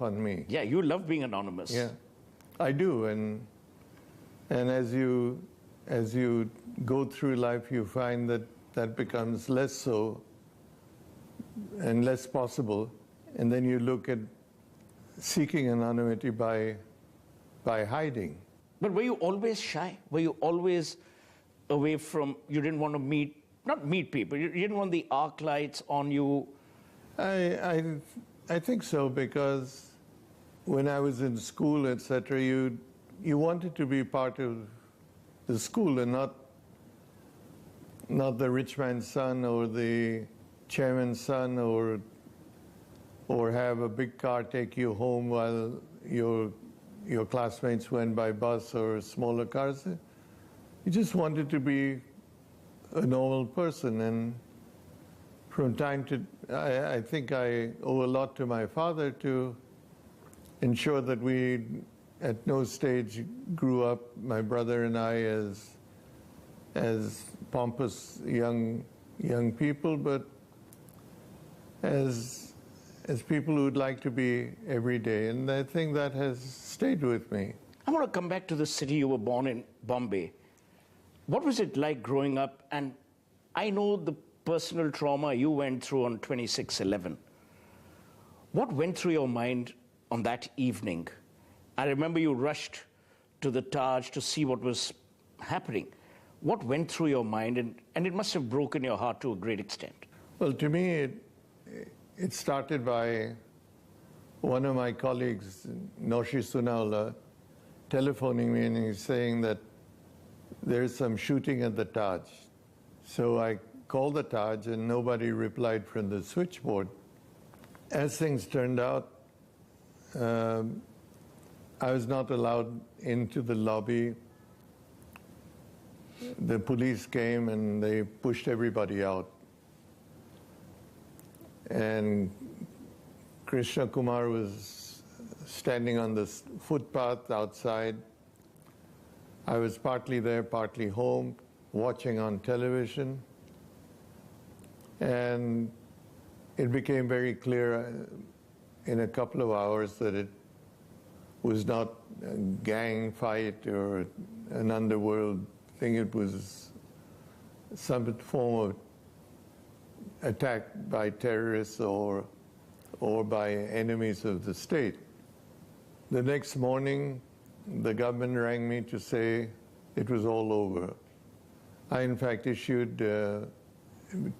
off on me. Yeah, you love being anonymous. Yeah, I do. And as you go through life, you find that that becomes less so and less possible. And then you look at seeking anonymity by hiding. But were you always shy? Were you always away from, you didn't want to not meet people, you didn't want the arc lights on you? I think so, because when I was in school, etc., you wanted to be part of the school and not the rich man's son or the chairman's son, or have a big car take you home while your classmates went by bus or smaller cars. You just wanted to be a normal person. And from time to, I think I owe a lot to my father to ensure that we at no stage grew up, my brother and I, as pompous young people, but as people who would like to be every day. And I think that has stayed with me. I want to come back to the city you were born in, Bombay. What was it like growing up? And I know the personal trauma you went through on 26/11. What went through your mind on that evening? I remember you rushed to the Taj to see what was happening. What went through your mind? And it must have broken your heart to a great extent. Well, to me, it started by one of my colleagues, Noshi Sunaula, telephoning me and he's saying that there's some shooting at the Taj. So I called the Taj and nobody replied from the switchboard. As things turned out, I was not allowed into the lobby. The police came and they pushed everybody out. And Krishna Kumar was standing on the footpath outside. I was partly there, partly home, watching on television. And it became very clear in a couple of hours that it was not a gang fight or an underworld thing. It was some form of attack by terrorists or by enemies of the state. The next morning, the government rang me to say it was all over. I, in fact, issued a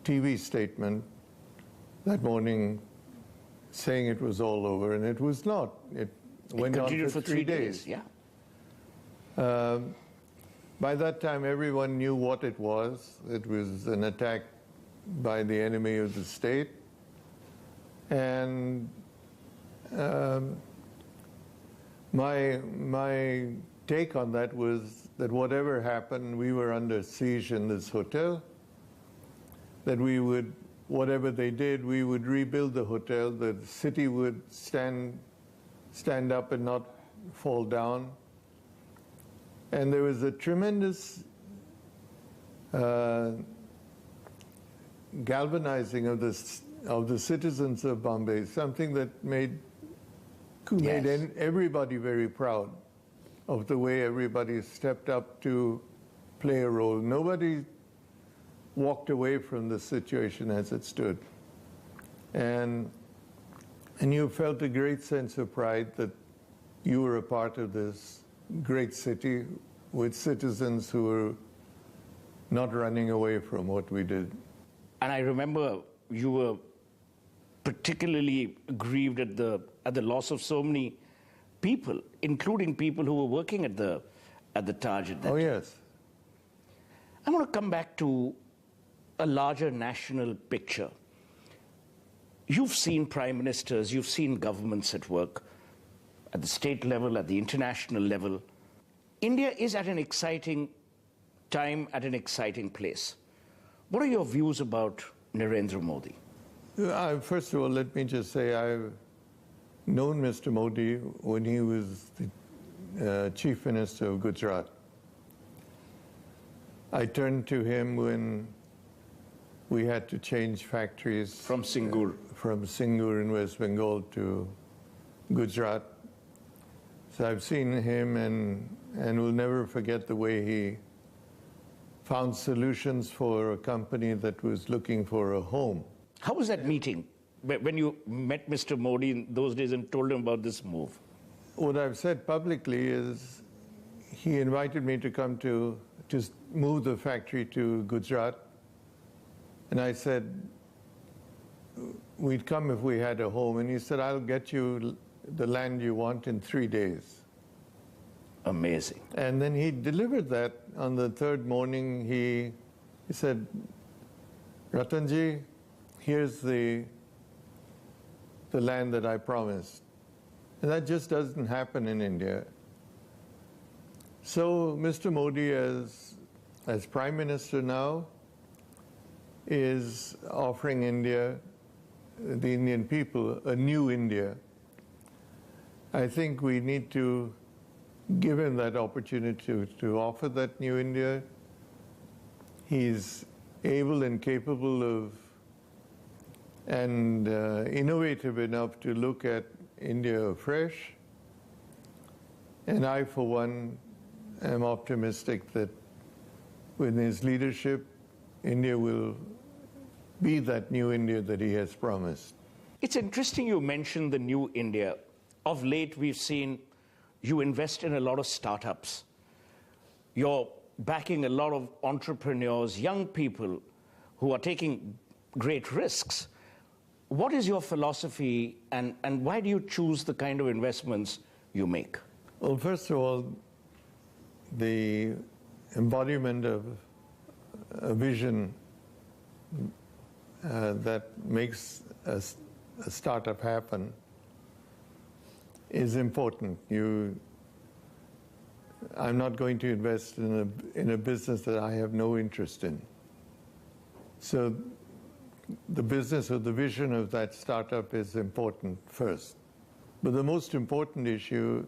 TV statement that morning saying it was all over, and it was not. It went on for 3 days. Yeah. By that time, everyone knew what it was. It was an attack by the enemy of the state. And my take on that was that whatever happened, we were under siege in this hotel, that we would, whatever they did, we would rebuild the hotel, the city would stand up and not fall down. And there was a tremendous galvanizing of the citizens of Bombay, something that made everybody very proud of the way everybody stepped up to play a role. Nobody walked away from the situation as it stood. And you felt a great sense of pride that you were a part of this great city with citizens who were not running away from what we did. And I remember you were particularly grieved at the loss of so many people, including people who were working at the Taj at that time. Yes. I want to come back to a larger national picture. You've seen prime ministers, you've seen governments at work at the state level, at the international level. India is at an exciting time, at an exciting place. What are your views about Narendra Modi? First of all, let me just say I've known Mr. Modi when he was the Chief Minister of Gujarat. I turned to him when we had to change factories from Singur in West Bengal to Gujarat. So I've seen him and will never forget the way he found solutions for a company that was looking for a home. How was that meeting when you met Mr. Modi in those days and told him about this move? What I've said publicly is he invited me to come to move the factory to Gujarat. And I said, we'd come if we had a home. And he said, I'll get you the land you want in 3 days. Amazing. And then he delivered that. On the third morning, he said, Ratanji, here's the land that I promised. And that just doesn't happen in India. So Mr. Modi, as Prime Minister now, is offering India, the Indian people, a new India. I think we need to give him that opportunity to offer that new India. He's able and capable of and innovative enough to look at India afresh. And I, for one, am optimistic that with his leadership, India will be that new India that he has promised. It's interesting you mentioned the new India. Of late, we've seen you invest in a lot of startups. You're backing a lot of entrepreneurs, young people who are taking great risks. What is your philosophy and why do you choose the kind of investments you make? Well, first of all, the embodiment of a vision that makes a startup happen is important. I'm not going to invest in a business that I have no interest in. So the business or the vision of that startup is important first. But the most important issue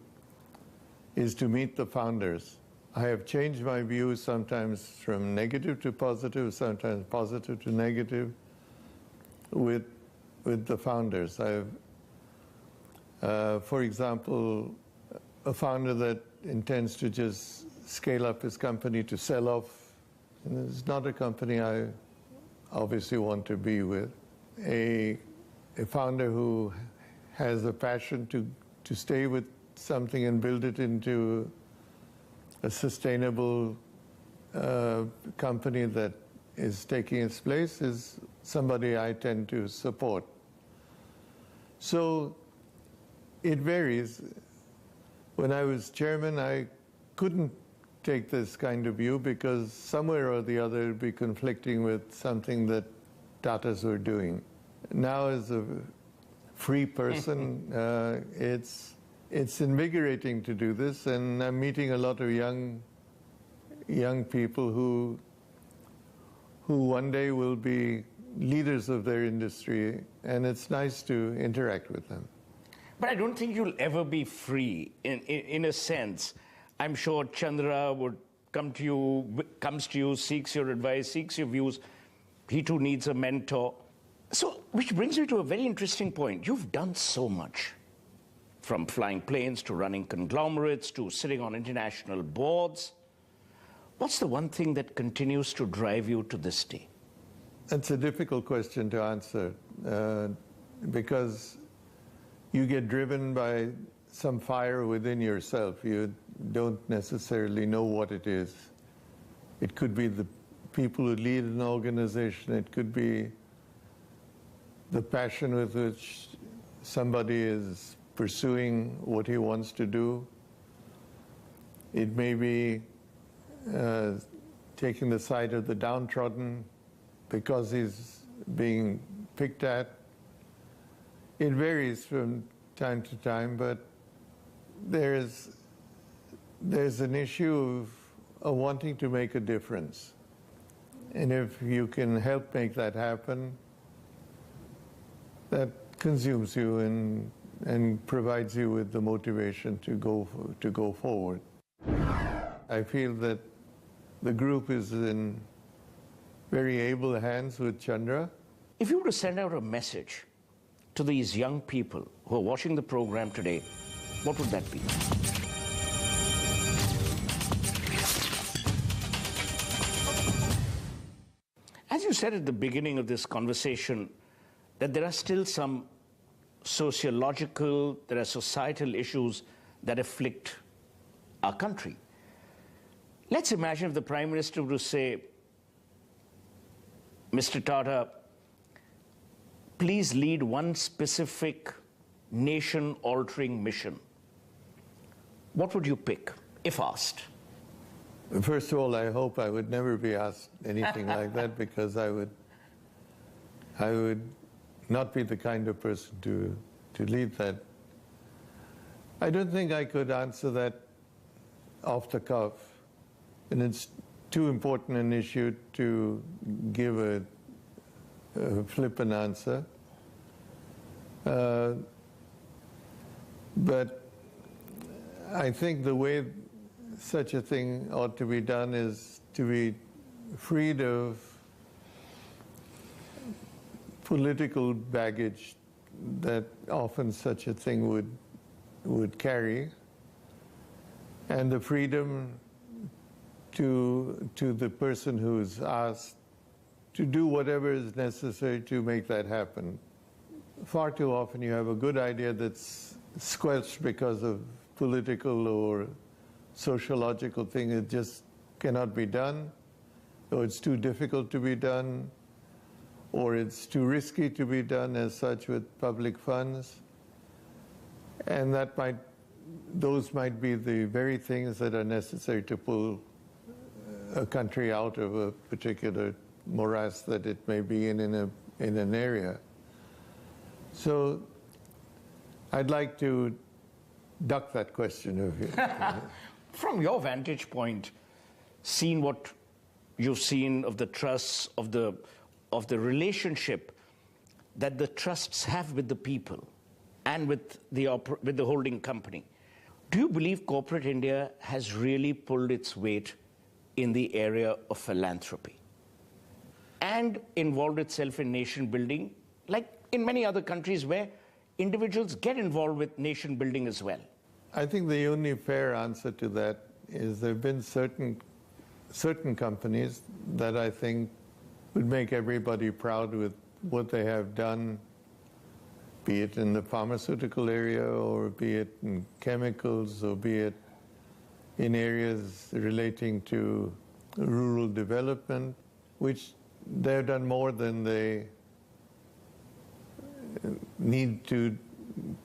is to meet the founders. I have changed my views sometimes from negative to positive, sometimes positive to negative with the founders. For example, a founder that intends to just scale up his company to sell off, and it's not a company I obviously want to be with. A founder who has a passion to stay with something and build it into a sustainable company that is taking its place is somebody I tend to support. So it varies. When I was chairman, I couldn't take this kind of view because somewhere or the other it would be conflicting with something that Tatas were doing. Now as a free person, it's invigorating to do this, and I'm meeting a lot of young people who one day will be leaders of their industry, and it's nice to interact with them. But I don't think you'll ever be free in a sense. I'm sure Chandra would comes to you, seeks your advice, seeks your views. He too needs a mentor. So, which brings me to a very interesting point. You've done so much, from flying planes to running conglomerates to sitting on international boards. What's the one thing that continues to drive you to this day? That's a difficult question to answer because you get driven by some fire within yourself. You don't necessarily know what it is. It could be the people who lead an organization. It could be the passion with which somebody is pursuing what he wants to do. It may be taking the side of the downtrodden because he's being picked at. It varies from time to time, but there's an issue of wanting to make a difference. And if you can help make that happen, that consumes you and provides you with the motivation to go forward. I feel that the group is in very able hands with Chandra. If you were to send out a message to these young people who are watching the program today, what would that be? As you said at the beginning of this conversation, that there are still some sociological, there are societal issues that afflict our country. Let's imagine if the Prime Minister were to say, Mr. Tata, please lead one specific nation-altering mission. What would you pick, if asked? First of all, I hope I would never be asked anything like that, because I would not be the kind of person to lead that. I don't think I could answer that off the cuff, and it's too important an issue to give a flippant answer. But I think the way such a thing ought to be done is to be freed of political baggage that often such a thing would carry, and the freedom to the person who's asked to do whatever is necessary to make that happen. Far too often you have a good idea that's squelched because of political or sociological thing. It just cannot be done, or it's too difficult to be done, or it's too risky to be done as such with public funds. And those might be the very things that are necessary to pull a country out of a particular morass that it may be in an area. So I'd like to duck that question of you. From your vantage point, seeing what you've seen of the trusts, of the relationship that the trusts have with the people and with the holding company, do you believe corporate India has really pulled its weight in the area of philanthropy and involved itself in nation building, like in many other countries where individuals get involved with nation building as well? I think the only fair answer to that is there have been certain companies that I think would make everybody proud with what they have done, be it in the pharmaceutical area, or be it in chemicals, or be it in areas relating to rural development, which they've done more than they need to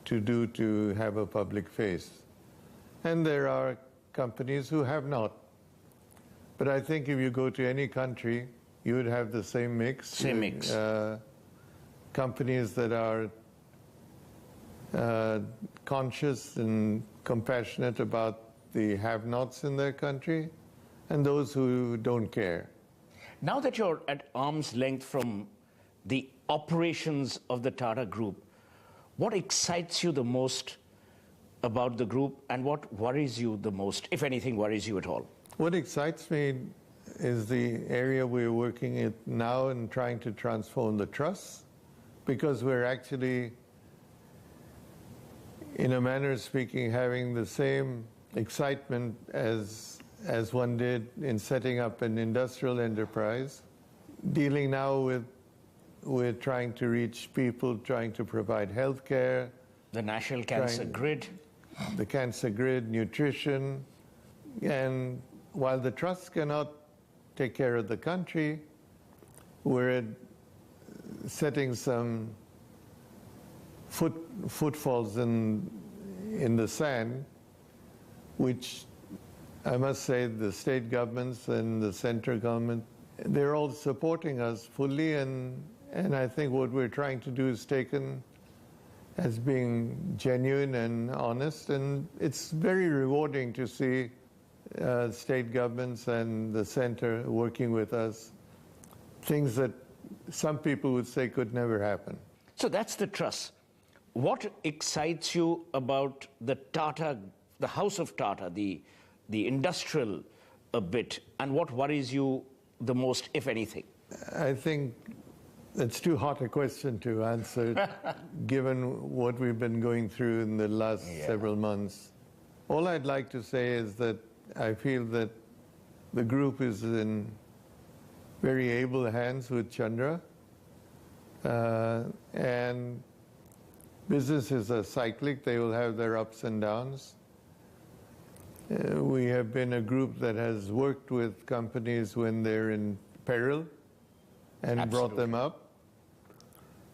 do to have a public face. And there are companies who have not. But I think if you go to any country, you would have the same mix. Same mix. Companies that are conscious and compassionate about the have-nots in their country, and those who don't care. Now that you're at arm's length from the operations of the Tata Group, what excites you the most about the group, and what worries you the most, if anything worries you at all? What excites me is the area we're working at now in trying to transform the trusts, because we're actually, in a manner of speaking, having the same excitement as one did in setting up an industrial enterprise, dealing now with trying to reach people, trying to provide health care. The National Cancer Grid. The cancer grid, nutrition. And while the trusts cannot take care of the country, we're setting some footfalls in the sand, which I must say the state governments and the central government, they're all supporting us fully, and I think what we're trying to do is taken as being genuine and honest, and it's very rewarding to see state governments and the center working with us, things that some people would say could never happen. So that's the trust. What excites you about the Tata, the House of Tata, the industrial bit, and what worries you the most, if anything? I think That's too hot a question to answer, given what we've been going through in the last several months. All I'd like to say is that I feel that the group is in very able hands with Chandra, and businesses are cyclic. They will have their ups and downs. We have been a group that has worked with companies when they're in peril and brought them up.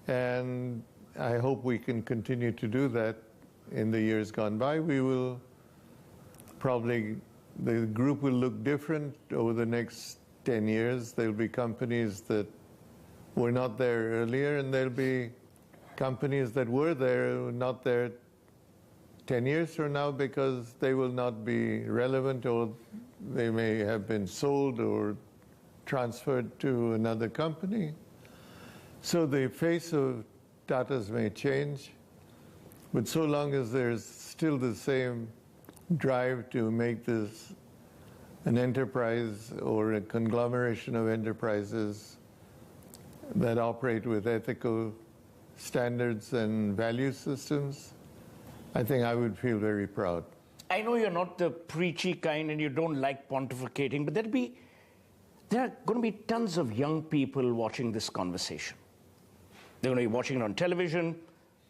And I hope we can continue to do that in the years gone by. We will probably, the group will look different over the next 10 years. There'll be companies that were not there earlier, and there'll be companies that were there, not there 10 years from now, because they will not be relevant, or they may have been sold or transferred to another company. So the face of Tatas may change, but so long as there's still the same drive to make this an enterprise or a conglomeration of enterprises that operate with ethical standards and value systems, I think I would feel very proud. I know you're not the preachy kind and you don't like pontificating, but there are going to be tons of young people watching this conversation. They're going to be watching it on television.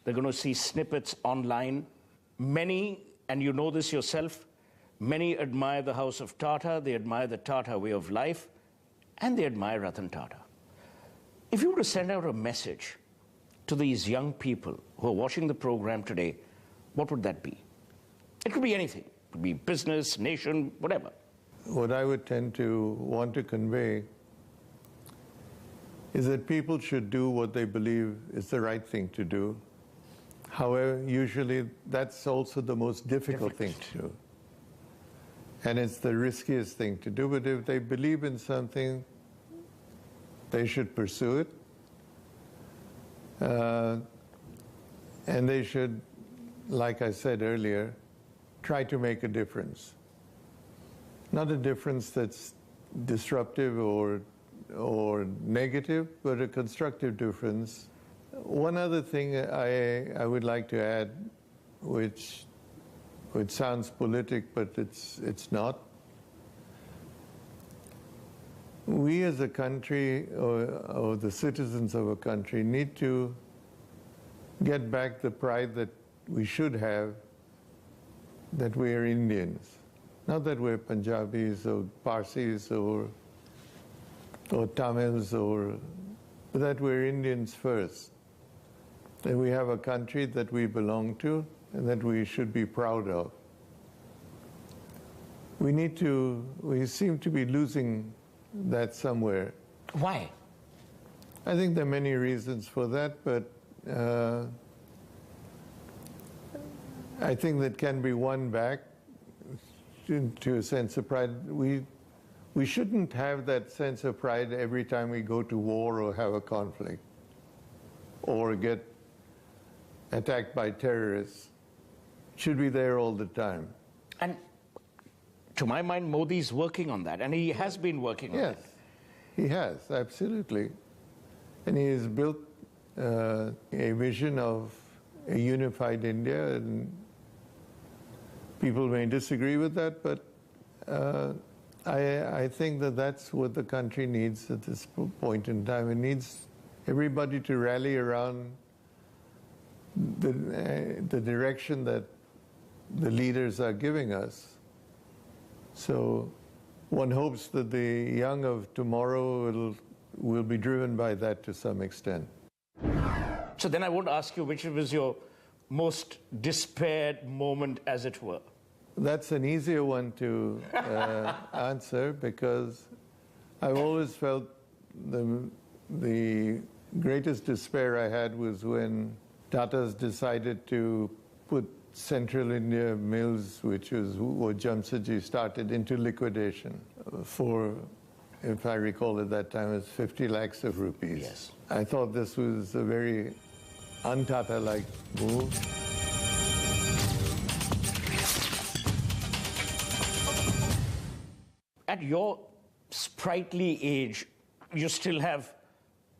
They're going to see snippets online. Many, and you know this yourself, many admire the house of Tata, they admire the Tata way of life, and they admire Ratan Tata. If you were to send out a message to these young people who are watching the program today, what would that be? It could be anything. It could be business, nation, whatever. What I would tend to want to convey is that people should do what they believe is the right thing to do. However, usually that's also the most difficult thing to do. And it's the riskiest thing to do. But if they believe in something, they should pursue it. And they should, like I said earlier, try to make a difference. Not a difference that's disruptive or negative, but a constructive difference. One other thing I would like to add, which sounds politic, but it's not. We as a country, or the citizens of a country, need to get back the pride that we should have, that we are Indians. Not that we're Punjabis or Parsis or Tamils, but that we're Indians first. That we have a country that we belong to and that we should be proud of. We seem to be losing that somewhere. Why? I think there are many reasons for that, but I think that can be won back to a sense of pride. We shouldn't have that sense of pride every time we go to war or have a conflict or get attacked by terrorists. It should be there all the time. And to my mind, Modi's working on that, and he has been working on that. Yes, he has, absolutely. And he has built a vision of a unified India, and people may disagree with that, but I think that that's what the country needs at this point in time. It needs everybody to rally around the direction that the leaders are giving us. So one hopes that the young of tomorrow will be driven by that to some extent. So then I won't ask you which was your most despaired moment, as it were. That's an easier one to answer, because I've always felt the greatest despair I had was when Tatas decided to put Central India Mills, which was what Jamsetji started, into liquidation for, if I recall at that time, it was 50 lakhs of rupees. Yes. I thought this was a very un-Tata-like move. At your sprightly age, you still have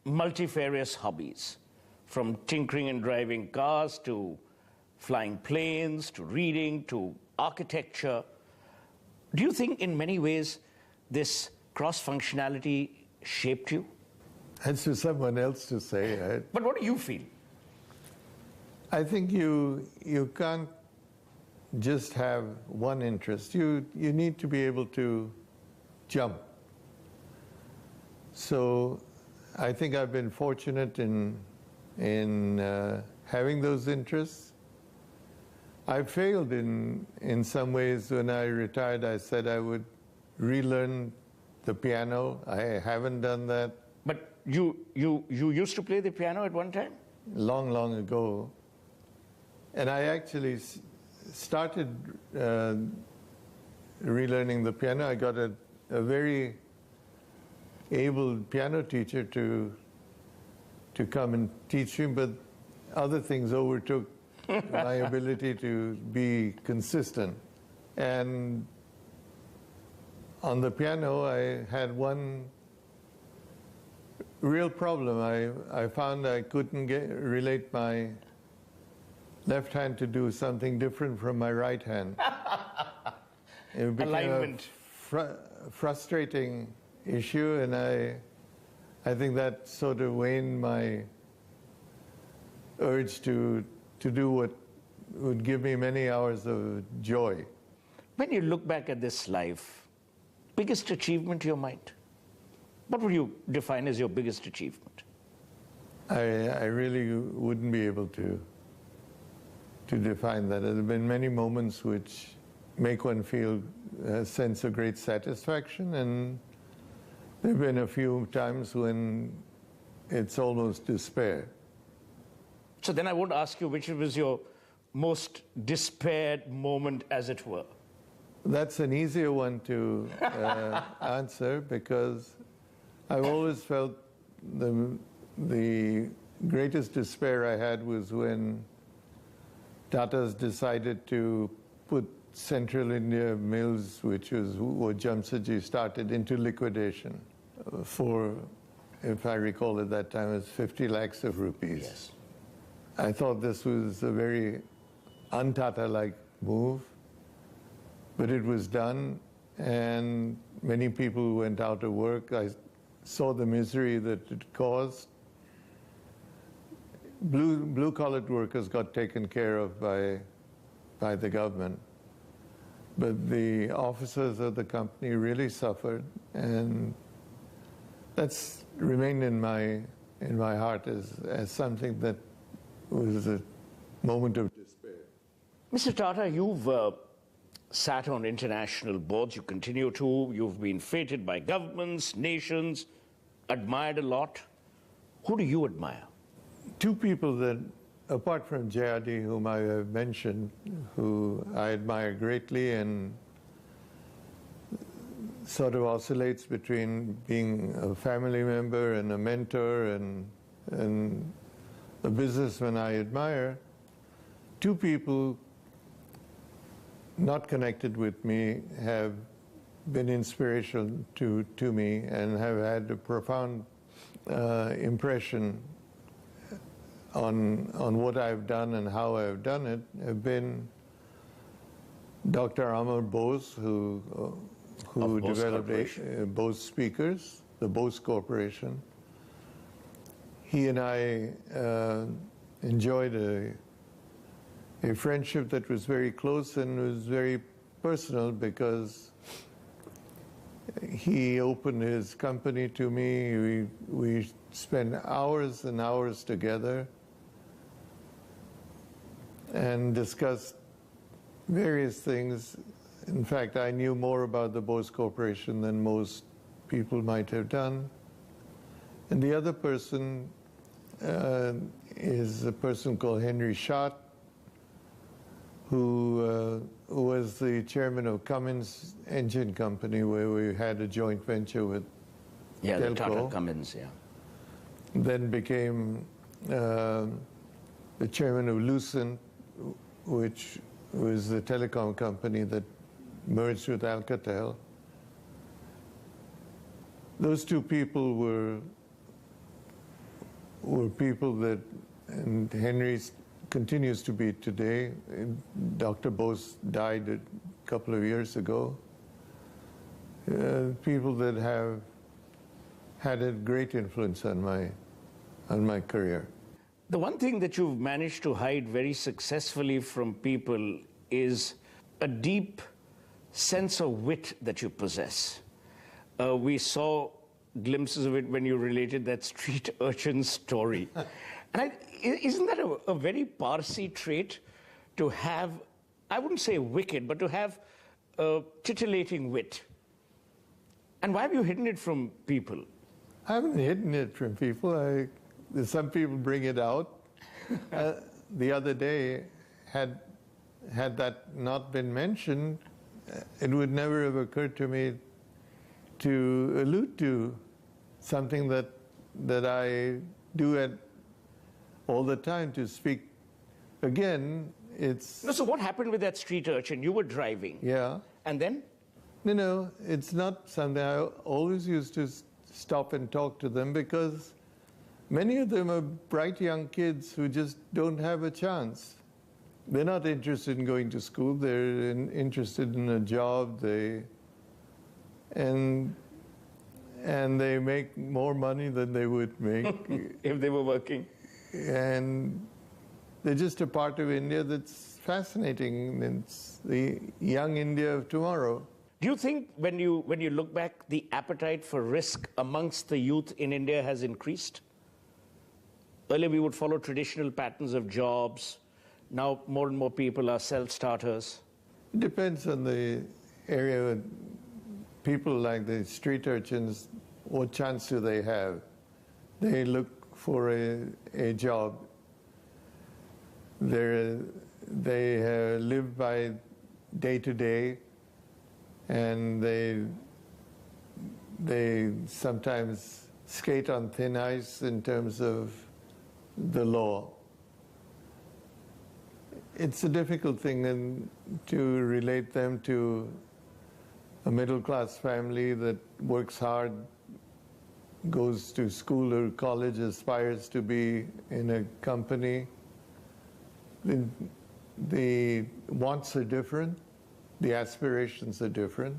multifarious hobbies, from tinkering and driving cars to flying planes to reading to architecture. Do you think in many ways this cross-functionality shaped you? That's for someone else to say. Right? But what do you feel? I think you can't just have one interest. You need to be able to jump. So I think I've been fortunate in having those interests. I failed in some ways. When I retired, I said I would relearn the piano. I haven't done that. But you used to play the piano at one time? Long, long ago. And I actually started relearning the piano. I got a very able piano teacher to come and teach me, but other things overtook my ability to be consistent. And on the piano, I had one real problem. I found I couldn't relate my left hand to do something different from my right hand. It became Alignment. a frustrating issue, and I think that sort of waned my urge to do what would give me many hours of joy. When you look back at this life, biggest achievement to your mind? What would you define as your biggest achievement? I really wouldn't be able to define that. There have been many moments which make one feel a sense of great satisfaction, and there have been a few times when it's almost despair. So then I won't ask you which was your most despaired moment, as it were. That's an easier one to answer, because I've always felt the greatest despair I had was when Tatas decided to put Central India Mills, which was what Jamsetji started, into liquidation for, if I recall at that time, it was 50 lakhs of rupees. Yes. I thought this was a very un-Tata-like move, but it was done, and many people went out of work. I saw the misery that it caused. Blue-collared workers got taken care of by the government, but the officers of the company really suffered, and that's remained in my heart as something that was a moment of despair. Mr. Tata, you've sat on international boards, you continue to, you've been feted by governments, nations, admired a lot. Who do you admire? Two people that, apart from Jayadi, whom I have mentioned, who I admire greatly and sort of oscillates between being a family member and a mentor and a businessman I admire, two people not connected with me have been inspirational to me and have had a profound impression on what I've done and how I've done it, have been Dr. Amar Bose, who developed Bose speakers, the Bose Corporation. He and I enjoyed a friendship that was very close and was very personal, because he opened his company to me. We spent hours and hours together and discussed various things. In fact, I knew more about the Bose Corporation than most people might have done. And the other person is a person called Henry Schott, who was the chairman of Cummins Engine Company, where we had a joint venture with The Tata Cummins, yeah. Then became the chairman of Lucent, which was the telecom company that merged with Alcatel. Those two people were were people that, and Henry continues to be today. Dr. Bose died a couple of years ago. People that have had a great influence on my career. The one thing that you've managed to hide very successfully from people is a deep sense of wit that you possess. We saw glimpses of it when you related that street urchin story. And isn't that a very Parsi trait to have, I wouldn't say wicked, but to have titillating wit? And why have you hidden it from people? I haven't hidden it from people. Some people bring it out. The other day, had that not been mentioned, it would never have occurred to me to allude to something that I do all the time, to speak. Again, it's... No, so what happened with that street urchin? You were driving. Yeah. And then? No, it's not something. I always used to stop and talk to them, because many of them are bright young kids who just don't have a chance. They're not interested in going to school. They're interested in a job. And they make more money than they would make if they were working. And they're just a part of India that's fascinating. It's the young India of tomorrow. Do you think when you look back, the appetite for risk amongst the youth in India has increased? Earlier we would follow traditional patterns of jobs. Now more and more people are self-starters. It depends on the area. People like the street urchins, what chance do they have? They look for a job. They live by day to day, and they sometimes skate on thin ice in terms of the law. It's a difficult thing to relate them to a middle-class family that works hard, goes to school or college, aspires to be in a company. The wants are different, the aspirations are different,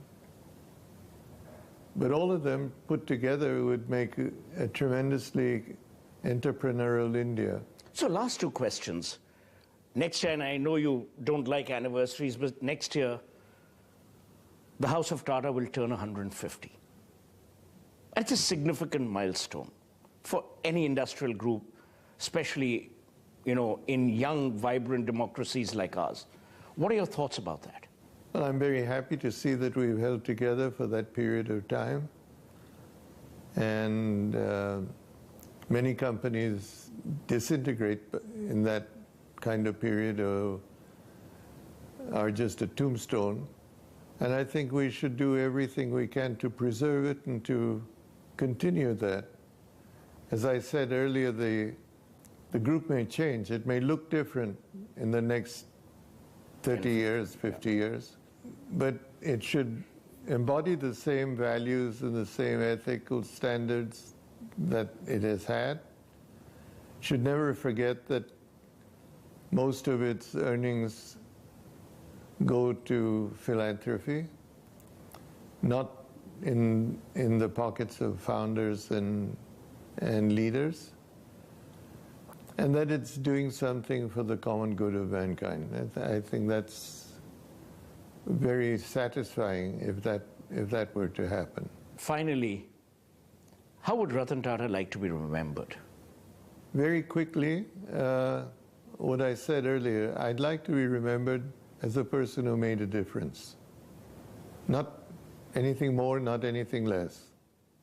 but all of them put together would make a tremendously entrepreneurial India. So last two questions. Next year, and I know you don't like anniversaries, but next year, the House of Tata will turn 150. That's a significant milestone for any industrial group, especially, in young, vibrant democracies like ours. What are your thoughts about that? Well, I'm very happy to see that we've held together for that period of time. And many companies disintegrate in that kind of period, or are just a tombstone. And I think we should do everything we can to preserve it and to continue that. As I said earlier, the group may change. It may look different in the next 30 years, 50 years, but it should embody the same values and the same ethical standards that it has had. Should never forget that most of its earnings go to philanthropy, not in the pockets of founders and leaders, and that it's doing something for the common good of mankind. I think that's very satisfying if that were to happen. Finally, how would Ratan Tata like to be remembered? Very quickly, what I said earlier, I'd like to be remembered as a person who made a difference. Not anything more, not anything less.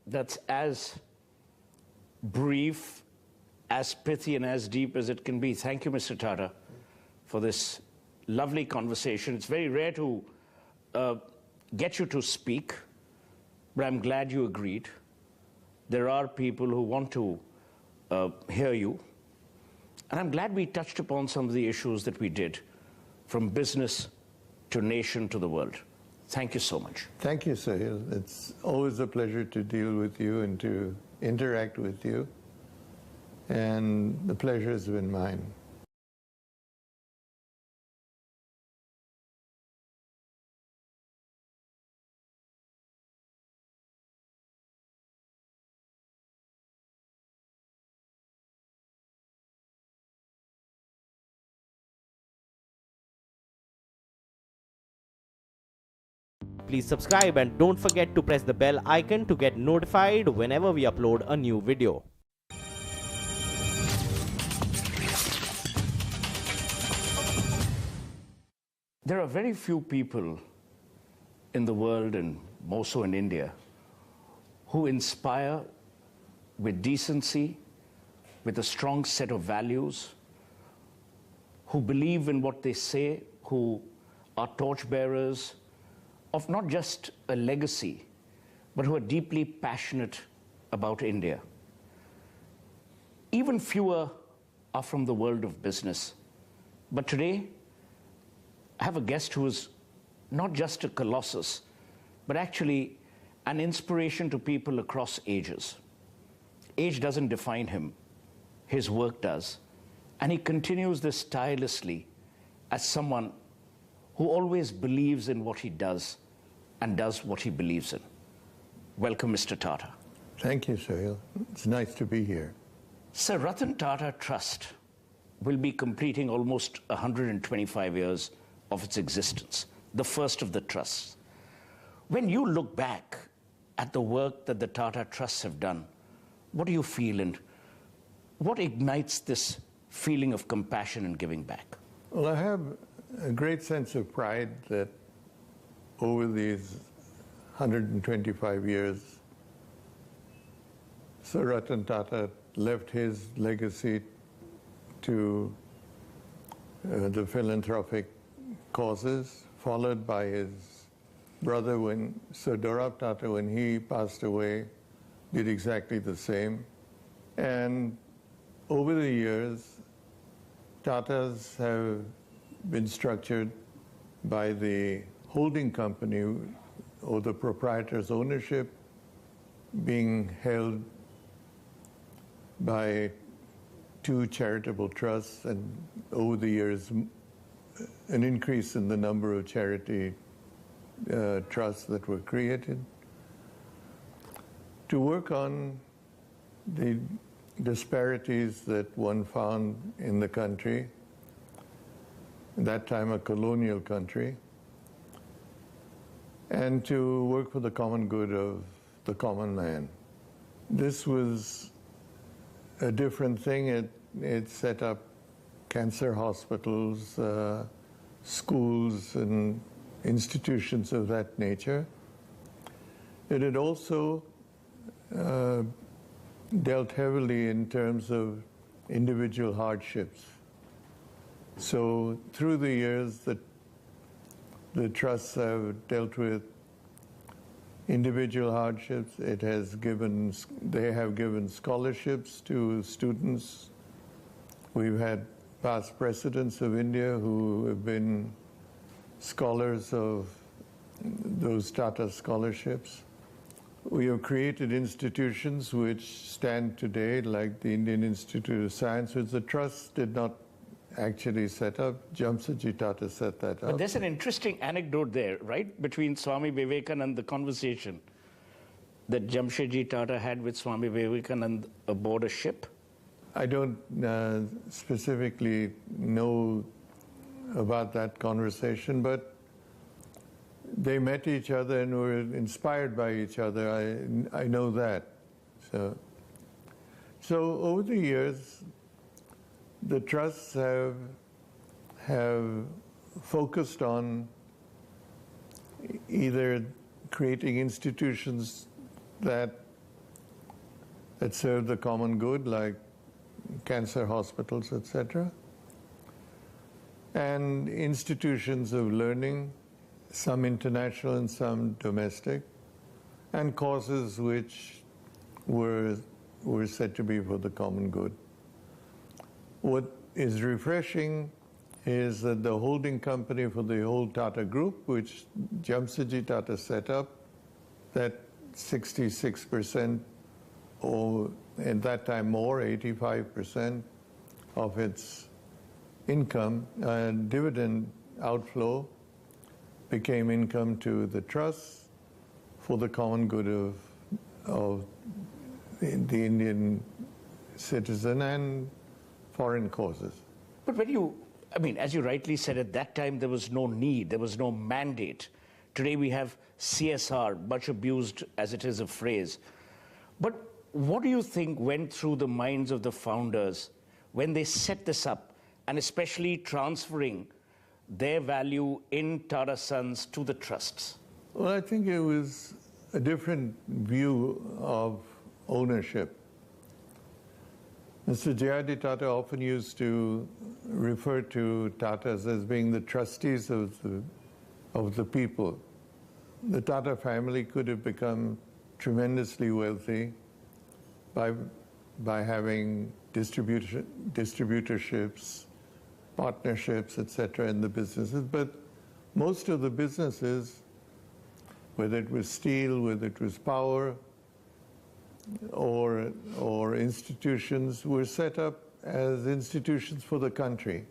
That's as brief, as pithy, and as deep as it can be. Thank you, Mr. Tata, for this lovely conversation. It's very rare to get you to speak, but I'm glad you agreed. There are people who want to hear you. And I'm glad we touched upon some of the issues that we did, from business to nation to the world. Thank you so much. Thank you, Sahil. It's always a pleasure to deal with you and to interact with you. and the pleasure has been mine. Please subscribe and don't forget to press the bell icon to get notified whenever we upload a new video. There are very few people in the world, and more so in India, who inspire with decency, with a strong set of values, who believe in what they say, who are torchbearers of not just a legacy, but who are deeply passionate about India. Even fewer are from the world of business. But today, I have a guest who is not just a colossus, but actually an inspiration to people across ages. Age doesn't define him, his work does. And he continues this tirelessly as someone who always believes in what he does and does what he believes in. Welcome, Mr. Tata. Thank you, Sohail. It's nice to be here. Sir, Ratan Tata Trust will be completing almost 125 years of its existence, the first of the trusts. When you look back at the work that the Tata Trusts have done, what do you feel, and what ignites this feeling of compassion and giving back? Well, I have a great sense of pride that over these 125 years, Sir Ratan Tata left his legacy to the philanthropic causes, followed by his brother, when Sir Dorab Tata, when he passed away, did exactly the same. And over the years, Tatas have been structured by the holding company or the proprietor's ownership being held by two charitable trusts, and over the years an increase in the number of charity trusts that were created to work on the disparities that one found in the country, at that time a colonial country, and to work for the common good of the common man. This was a different thing. It set up cancer hospitals, schools, and institutions of that nature. It had also dealt heavily in terms of individual hardships. So through the years, the trusts have dealt with individual hardships. They have given scholarships to students. We've had past presidents of India who have been scholars of those Tata scholarships. We have created institutions which stand today, like the Indian Institute of Science, which the trust did not actually set up. Jamsetji Tata set that up. But there's an interesting anecdote there, right, between Swami Vivekananda, the conversation that Jamsetji Tata had with Swami Vivekananda aboard a ship. I don't specifically know about that conversation, but they met each other and were inspired by each other. I know that. So over the years, the trusts have focused on either creating institutions that serve the common good, like cancer hospitals, etc., and institutions of learning, some international and some domestic, and causes which were said to be for the common good. What is refreshing is that the holding company for the whole Tata Group, which Jamsetji Tata set up, that 66% or at that time more, 85% of its income, dividend outflow became income to the trust for the common good of the Indian citizen and foreign causes. But when you, I mean, as you rightly said, at that time there was no need, there was no mandate. Today we have CSR, much abused as it is a phrase. But what do you think went through the minds of the founders when they set this up, and especially transferring their value in Tata Sons to the trusts? Well, I think it was a different view of ownership. Mr. J.R.D. Tata often used to refer to Tatas as being the trustees of the people. The Tata family could have become tremendously wealthy by having distributorships, partnerships, etc. in the businesses. But most of the businesses, whether it was steel, whether it was power, or institutions, were set up as institutions for the country.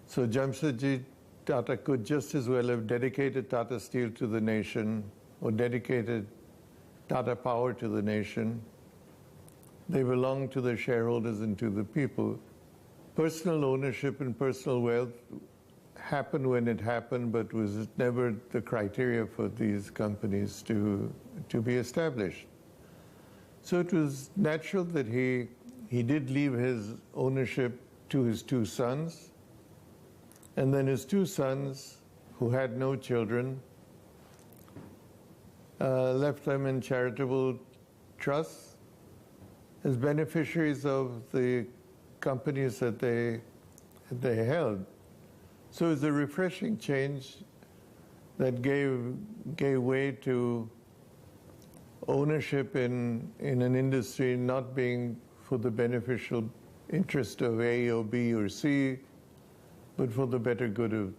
So Jamshedji Tata could just as well have dedicated Tata Steel to the nation or dedicated Tata Power to the nation. They belong to the shareholders and to the people. Personal ownership and personal wealth happened when it happened, but was never the criteria for these companies to be established. So it was natural that he did leave his ownership to his two sons, and then his two sons, who had no children, left them in charitable trusts as beneficiaries of the companies that they held. So it was a refreshing change that gave way to ownership in an industry not being for the beneficial interest of A or B or C, but for the better good of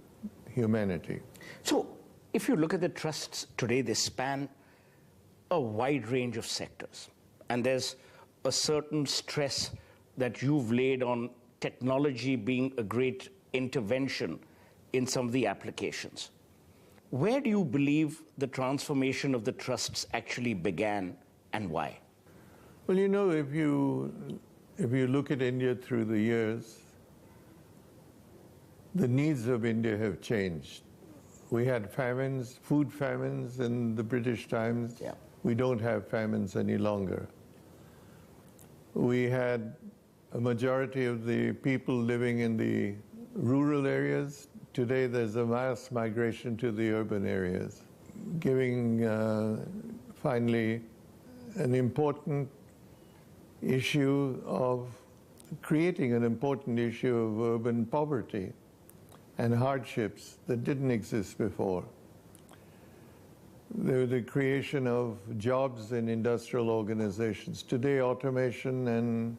humanity. So if you look at the trusts today, they span a wide range of sectors. And there's a certain stress that you've laid on technology being a great intervention in some of the applications. Where do you believe the transformation of the trusts actually began, and why? Well, you know, if you look at India through the years, the needs of India have changed. We had famines, food famines in the British times. Yeah. We don't have famines any longer. We had a majority of the people living in the rural areas. Today there's a mass migration to the urban areas, giving finally an important issue of creating an important issue of urban poverty and hardships that didn't exist before. The creation of jobs in industrial organizations. Today, automation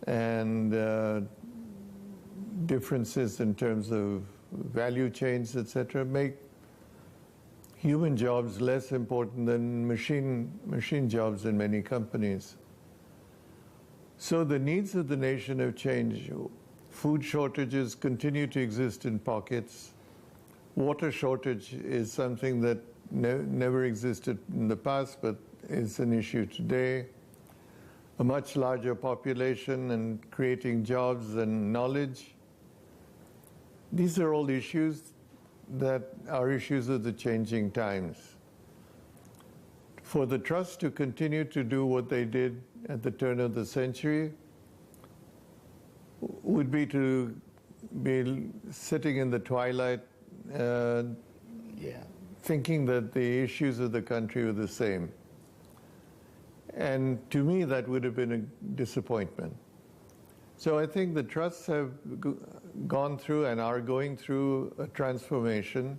and differences in terms of value chains, etc., make human jobs less important than machine jobs in many companies. So the needs of the nation have changed. Food shortages continue to exist in pockets. Water shortage is something that never existed in the past, but is an issue today. A much larger population and creating jobs and knowledge. These are all issues that are issues of the changing times. For the trust to continue to do what they did at the turn of the century would be to be sitting in the twilight thinking that the issues of the country were the same. And to me, that would have been a disappointment. So I think the trusts have gone through and are going through a transformation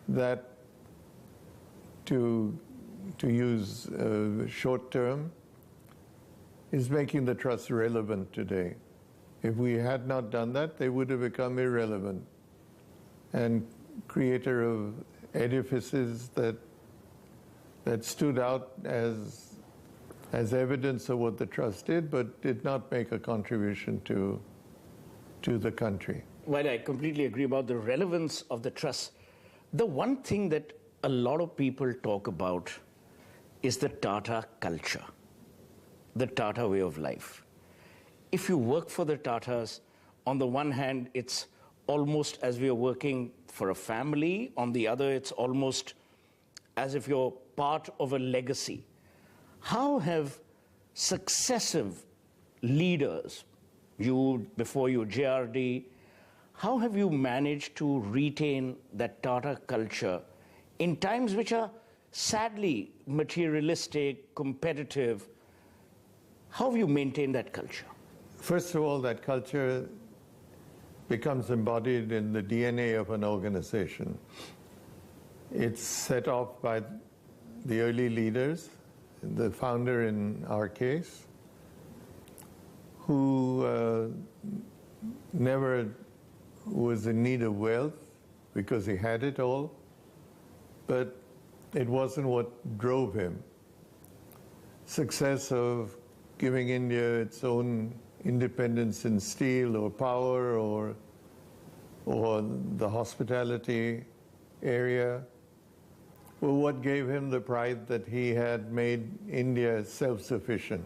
that, to use short term, is making the trusts relevant today. If we had not done that, they would have become irrelevant and creator of edifices that stood out as as evidence of what the trust did, but did not make a contribution to the country. While I completely agree about the relevance of the trust, the one thing that a lot of people talk about is the Tata culture, the Tata way of life. If you work for the Tatas, on the one hand, it's almost as we are working for a family. On the other, it's almost as if you're part of a legacy. How have successive leaders, you, before you, JRD, how have you managed to retain that Tata culture in times which are sadly materialistic, competitive? How have you maintained that culture? First of all, that culture becomes embodied in the DNA of an organization. It's set off by the early leaders, the founder in our case, who never was in need of wealth because he had it all, but it wasn't what drove him. Success of giving India its own independence in steel or power or the hospitality area were what gave him the pride that he had made India self-sufficient.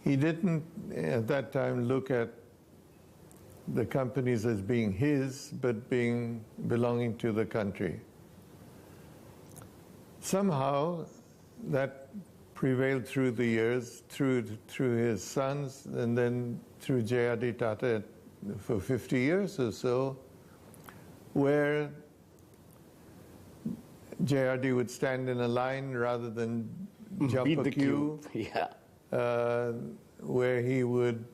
He didn't at that time look at the companies as being his, but belonging to the country. Somehow that prevailed through the years, through his sons, and then through J.R.D. Tata for 50 years or so, where J.R.D. would stand in a line rather than jump Beat a the queue. Yeah. Where he would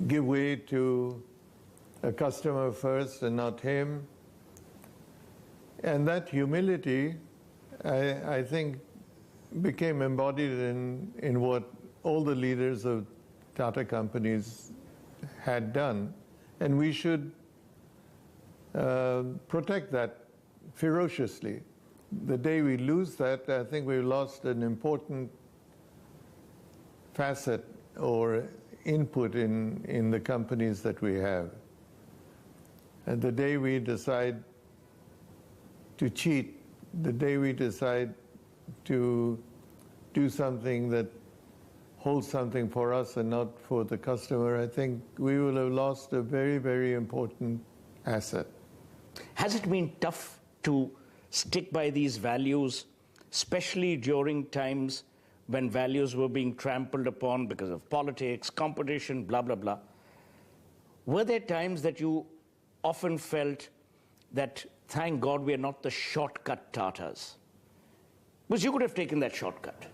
give way to a customer first and not him. And that humility, I think, became embodied in what all the leaders of Tata companies had done. And we should protect that ferociously. The day we lose that, I think we've lost an important facet or input in the companies that we have. And the day we decide to cheat, the day we decide to do something that holds something for us and not for the customer, I think we will have lost a very, very important asset. Has it been tough to stick by these values, especially during times when values were being trampled upon because of politics, competition, blah, blah, blah? Were there times that you often felt that, thank God, we are not the shortcut Tatas? Because you could have taken that shortcut.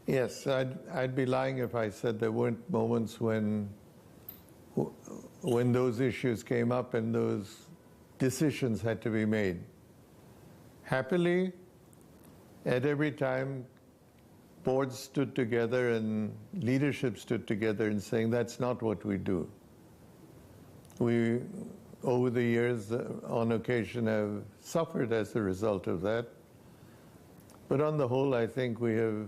Yes, I'd be lying if I said there weren't moments when those issues came up and those decisions had to be made. Happily, at every time, boards stood together and leadership stood together in saying that's not what we do. We, over the years, on occasion, have suffered as a result of that. But on the whole, I think we have,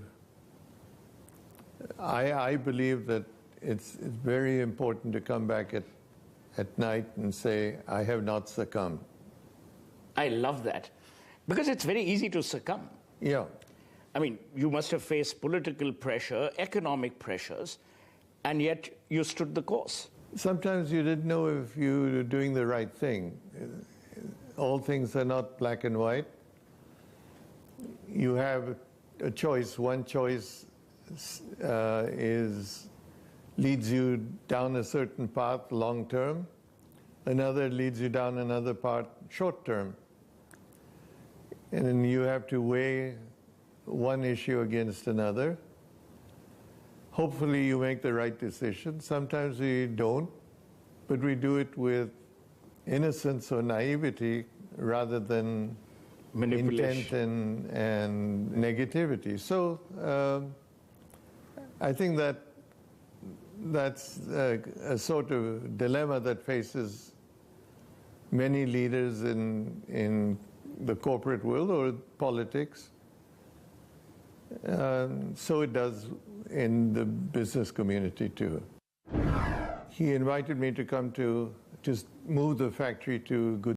I believe that it's very important to come back at night and say, I have not succumbed. I love that. Because it's very easy to succumb. Yeah. I mean, you must have faced political pressure, economic pressures, and yet you stood the course. Sometimes you didn't know if you were doing the right thing. All things are not black and white. You have a choice. One choice leads you down a certain path long term. Another leads you down another path short term. And then you have to weigh one issue against another. Hopefully you make the right decision. Sometimes we don't, but we do it with innocence or naivety rather than intent and negativity. So I think that's a sort of dilemma that faces many leaders in the corporate world or politics. So it does in the business community too. He invited me to come to just move the factory to